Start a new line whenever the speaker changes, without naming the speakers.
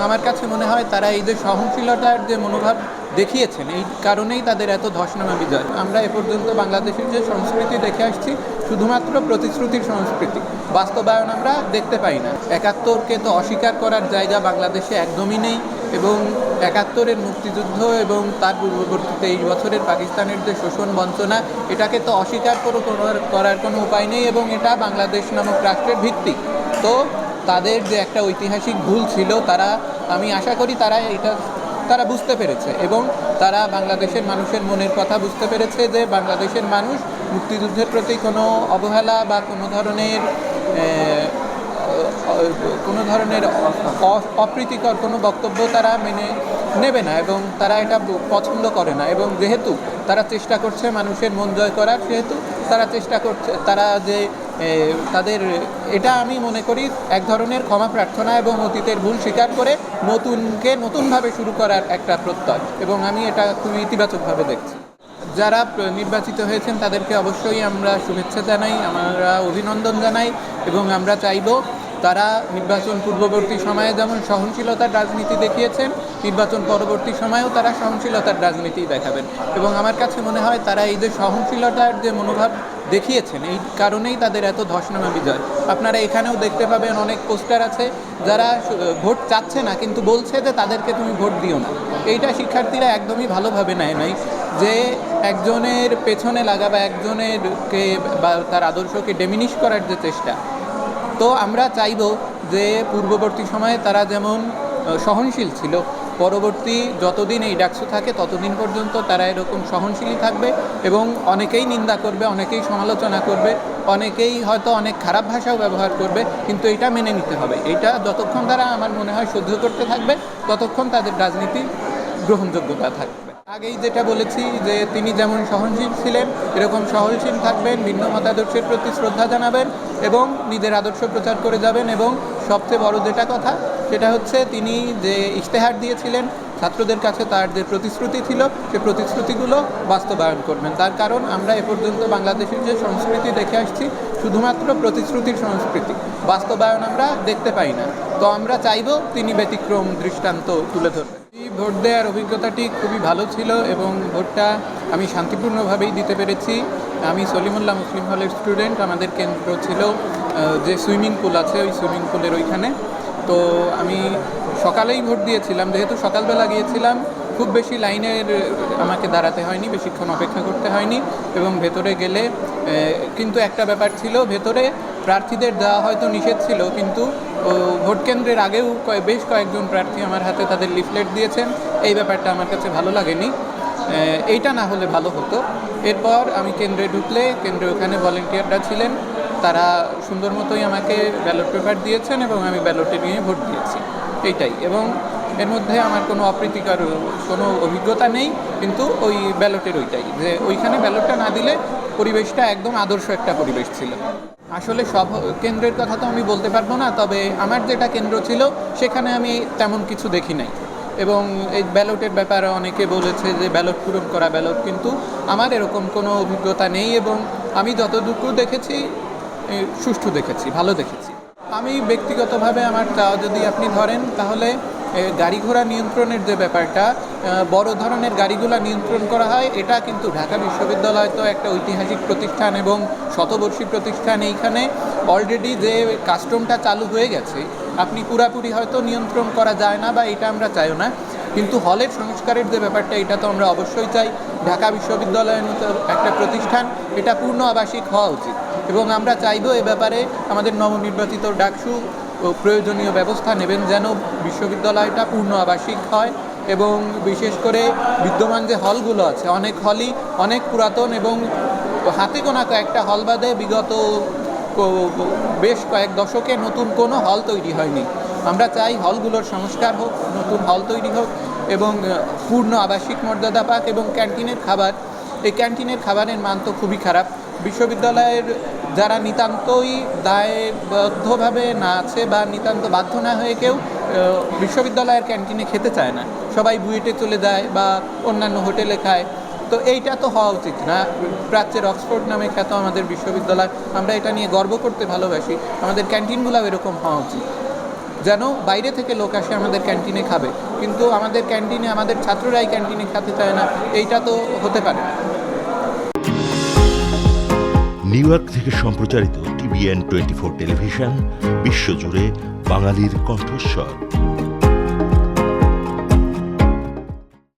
আমার কাছে মনে হয় তারা এই যে সহনশীলতার যে মনোভাব দেখিয়েছেন, এই কারণেই তাদের এত ধসনামা বিজয়। আমরা এ পর্যন্ত বাংলাদেশের যে সংস্কৃতি দেখে আসছি শুধুমাত্র প্রতিশ্রুতির সংস্কৃতি, বাস্তবায়ন আমরা দেখতে পাই না। ৭১কে তো অস্বীকার করার জায়গা বাংলাদেশে একদমই নেই, এবং ৭১-এর মুক্তিযুদ্ধ এবং তার পূর্ববর্তী ২৩ বছরের পাকিস্তানের যে শোষণ বঞ্চনা, এটাকে তো অস্বীকার করার কোনো উপায় নেই, এবং এটা বাংলাদেশ নামক রাষ্ট্রের ভিত্তি। তো তাদের যে একটা ঐতিহাসিক ভুল ছিল, আমি আশা করি তারা বুঝতে পেরেছে, এবং তারা বাংলাদেশের মানুষের মনের কথা বুঝতে পেরেছে যে বাংলাদেশের মানুষ মুক্তিযুদ্ধের প্রতি কোনো অবহেলা বা কোনো ধরনের অপ্রীতিকর কোনো বক্তব্য তারা মেনে নেবে না, এবং তারা এটা পছন্দ করে না। এবং যেহেতু তারা চেষ্টা করছে মানুষের মন জয় করার, সেহেতু তারা চেষ্টা করছে, এটা আমি মনে করি এক ধরনের ক্ষমা প্রার্থনা এবং অতীতের ভুল স্বীকার করে নতুনভাবে শুরু করার একটা প্রত্যয়, এবং আমি এটা খুবই ইতিবাচকভাবে দেখছি। যারা নির্বাচিত হয়েছেন তাদেরকে অবশ্যই আমরা শুভেচ্ছা জানাই, আমরা অভিনন্দন জানাই, এবং আমরা চাইব তারা নির্বাচন পূর্ববর্তী সময়ে যেমন সহনশীলতার রাজনীতি দেখিয়েছেন, নির্বাচন পরবর্তী সময়েও তারা সহনশীলতার রাজনীতি দেখাবেন। এবং আমার কাছে মনে হয় তারা এই যে সহনশীলতার যে মনোভাব দেখিয়েছেন, এই কারণেই তাদের এত ধসনামা বিজয়। আপনারা এখানেও দেখতে পাবেন অনেক পোস্টার আছে যারা ভোট চাচ্ছে না, কিন্তু বলছে যে তাদেরকে তুমি ভোট দিও না। এইটা শিক্ষার্থীরা একদমই ভালোভাবে নেয় নাই, যে একজনের পেছনে লাগা বা একজনেরকে বা তার আদর্শকে ডেমিনিশ করার যে চেষ্টা। তো আমরা চাইব যে পূর্ববর্তী সময়ে তারা যেমন সহনশীল ছিল, পরবর্তী যতদিন এই ডাকসু থাকে ততদিন পর্যন্ত তারা এরকম সহনশীলই থাকবে, এবং অনেকেই নিন্দা করবে, অনেকেই সমালোচনা করবে, অনেকেই হয়তো অনেক খারাপ ভাষাও ব্যবহার করবে, কিন্তু এটা মেনে নিতে হবে। এটা যতক্ষণ তারা আমার মনে হয় সহ্য করতে থাকবে, ততক্ষণ তাদের রাজনীতির গ্রহণযোগ্যতা থাকবে। আগেই যেটা বলেছি যে তিনি যেমন সহনশীল ছিলেন, এরকম সহনশীল থাকবেন, ভিন্ন মতাদর্শের প্রতি শ্রদ্ধা জানাবেন এবং নিজের আদর্শ প্রচার করে যাবেন। এবং সবচেয়ে বড় যেটা কথা, সেটা হচ্ছে তিনি যে ইশতেহার দিয়েছিলেন ছাত্রদের কাছে, তার যে প্রতিশ্রুতি ছিল, সে প্রতিশ্রুতিগুলো বাস্তবায়ন করবেন। তার কারণ আমরা এ পর্যন্ত বাংলাদেশের যে সংস্কৃতি দেখে আসছি শুধুমাত্র প্রতিশ্রুতির সংস্কৃতি, বাস্তবায়ন আমরা দেখতে পাই না। তো আমরা চাইব তিনি ব্যতিক্রম দৃষ্টান্ত তুলে ধরবেন। ভোট দেওয়ার অভিজ্ঞতাটি খুবই ভালো ছিল, এবং ভোটটা আমি শান্তিপূর্ণভাবেই দিতে পেরেছি। আমি সলিমুল্লাহ মুসলিম হলের স্টুডেন্ট। আমাদের কেন্দ্র ছিল যে সুইমিং পুল আছে, ওই সুইমিং পুলের ওইখানে। তো আমি সকালেই ভোট দিয়েছিলাম, যেহেতু সকালবেলা গিয়েছিলাম, খুব বেশি লাইনের আমাকে দাঁড়াতে হয়নি, বেশিক্ষণ অপেক্ষা করতে হয়নি। এবং ভেতরে গেলে কিন্তু একটা ব্যাপার ছিল, ভেতরে প্রার্থীদের দেওয়া হয়তো নিষেধ ছিল, কিন্তু ভোট কেন্দ্রের আগেও বেশ কয়েকজন প্রার্থী আমার হাতে তাদের লিফলেট দিয়েছেন। এই ব্যাপারটা আমার কাছে ভালো লাগেনি, এইটা না হলে ভালো হতো। এরপর আমি কেন্দ্রে ঢুকলে কেন্দ্রে ওখানে ভলেন্টিয়াররা ছিলেন, তারা সুন্দর মতোই আমাকে ব্যালট পেপার দিয়েছেন, এবং আমি ব্যালটে নিয়ে ভোট দিয়েছি, এইটাই। এবং এর মধ্যে আমার কোনো অপ্রীতিকর কোনো অভিজ্ঞতা নেই, কিন্তু ওই ব্যালটের ওইটাই, যে ওইখানে ব্যালটটা না দিলে পরিবেশটা একদম আদর্শ একটা পরিবেশ ছিল। আসলে সব কেন্দ্রের কথা তো আমি বলতে পারবো না, তবে আমার যেটা কেন্দ্র ছিল সেখানে আমি তেমন কিছু দেখি নাই। এবং এই ব্যালটের ব্যাপারে অনেকে বলেছে যে ব্যালট পূরণ করা ব্যালট, কিন্তু আমার এরকম কোনো অভিজ্ঞতা নেই, এবং আমি যতটুকু দেখেছি সুষ্ঠু দেখেছি, ভালো দেখেছি। আমি ব্যক্তিগতভাবে আমার যদি আপনি ধরেন, তাহলে গাড়ি ঘোড়া নিয়ন্ত্রণের যে ব্যাপারটা, বড় ধরনের গাড়িগুলো নিয়ন্ত্রণ করা হয়, এটা কিন্তু ঢাকা বিশ্ববিদ্যালয় তো একটা ঐতিহাসিক প্রতিষ্ঠান এবং শতবর্ষী প্রতিষ্ঠান। এইখানে অলরেডি যে কাস্টমটা চালু হয়ে গেছে, আপনি পুরাপুরি হয়তো নিয়ন্ত্রণ করা যায় না, বা এটা আমরা চাইও না, কিন্তু হলের সংস্কারের যে ব্যাপারটা, এটা তো আমরা অবশ্যই চাই। ঢাকা বিশ্ববিদ্যালয়ের মতো একটা প্রতিষ্ঠান, এটা পূর্ণ আবাসিক হওয়া উচিত, এবং আমরা চাইব এ ব্যাপারে আমাদের নবনির্বাচিত ডাকসু প্রয়োজনীয় ব্যবস্থা নেবেন, যেন বিশ্ববিদ্যালয়টা পূর্ণ আবাসিক হয়। এবং বিশেষ করে বিদ্যমান যে হলগুলো আছে, অনেক হলই অনেক পুরাতন, এবং হাতে গোনা কয়েকটা হল বাদে বিগত বেশ কয়েক দশকে নতুন কোনো হল তৈরি হয়নি। আমরা চাই হলগুলোর সংস্কার হোক, নতুন হল তৈরি হোক, এবং পূর্ণ আবাসিক মর্যাদা পাক। এবং ক্যান্টিনের খাবার, এই ক্যান্টিনের খাবারের মান তো খুবই খারাপ। বিশ্ববিদ্যালয়ের যারা নিতান্তই দায়বদ্ধভাবে না আছে, বা নিতান্ত বাধ্য না হয়ে কেউ বিশ্ববিদ্যালয়ের ক্যান্টিনে খেতে চায় না, সবাই বুয়েটে চলে যায় বা অন্যান্য হোটেলে খায়। তো এইটা তো হওয়া উচিত না। প্রাচ্যের অক্সফোর্ড নামে খ্যাত আমাদের বিশ্ববিদ্যালয়, আমরা এটা নিয়ে গর্ব করতে ভালোবাসি। আমাদের ক্যান্টিনগুলোও এরকম হওয়া উচিত, যেন বাইরে থেকে লোক আসে আমাদের ক্যান্টিনে খাবে, কিন্তু আমাদের ক্যান্টিনে আমাদের ছাত্ররাই ক্যান্টিনে খেতে চায় না, এইটা তো হতে পারে না।
নিউ ইয়র্ক থেকে সম্প্রচারিত TVN 24 টেলিভিশন, বিশ্বজুড়ে বাঙালির কণ্ঠস্বর।